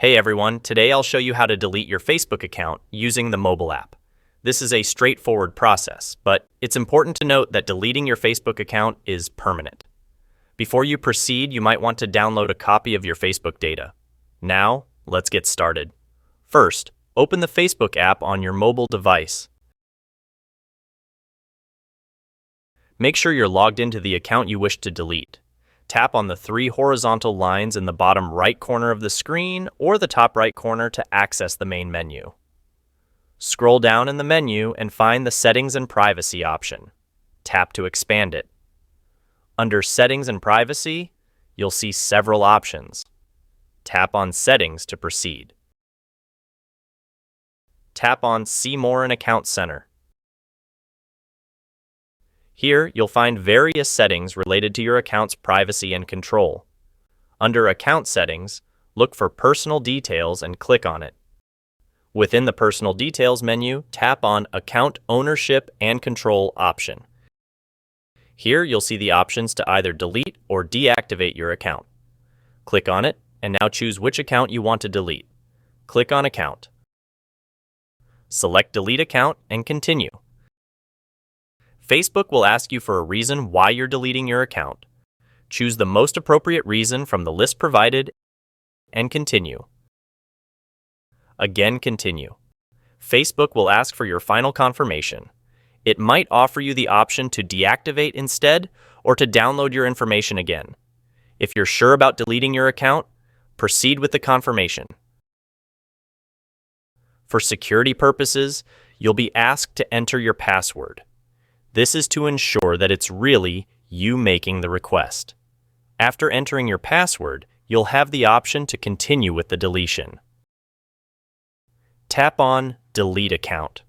Hey everyone, today I'll show you how to delete your Facebook account using the mobile app. This is a straightforward process, but it's important to note that deleting your Facebook account is permanent. Before you proceed, you might want to download a copy of your Facebook data. Now, let's get started. First, open the Facebook app on your mobile device. Make sure you're logged into the account you wish to delete. Tap on the three horizontal lines in the bottom right corner of the screen or the top right corner to access the main menu. Scroll down in the menu and find the Settings and Privacy option. Tap to expand it. Under Settings and Privacy, you'll see several options. Tap on Settings to proceed. Tap on See More in Account Center. Here, you'll find various settings related to your account's privacy and control. Under Account Settings, look for Personal Details and click on it. Within the Personal Details menu, tap on Account Ownership and Control option. Here, you'll see the options to either delete or deactivate your account. Click on it, and now choose which account you want to delete. Click on Account. Select Delete Account and continue. Facebook will ask you for a reason why you're deleting your account. Choose the most appropriate reason from the list provided and continue. Again, continue. Facebook will ask for your final confirmation. It might offer you the option to deactivate instead or to download your information again. If you're sure about deleting your account, proceed with the confirmation. For security purposes, you'll be asked to enter your password. This is to ensure that it's really you making the request. After entering your password, you'll have the option to continue with the deletion. Tap on Delete Account.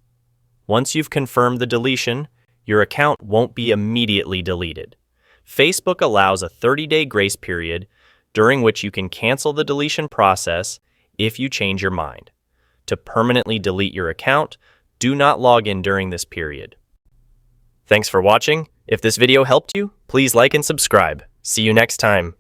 Once you've confirmed the deletion, your account won't be immediately deleted. Facebook allows a 30-day grace period during which you can cancel the deletion process if you change your mind. To permanently delete your account, do not log in during this period. Thanks for watching. If this video helped you, please like and subscribe. See you next time.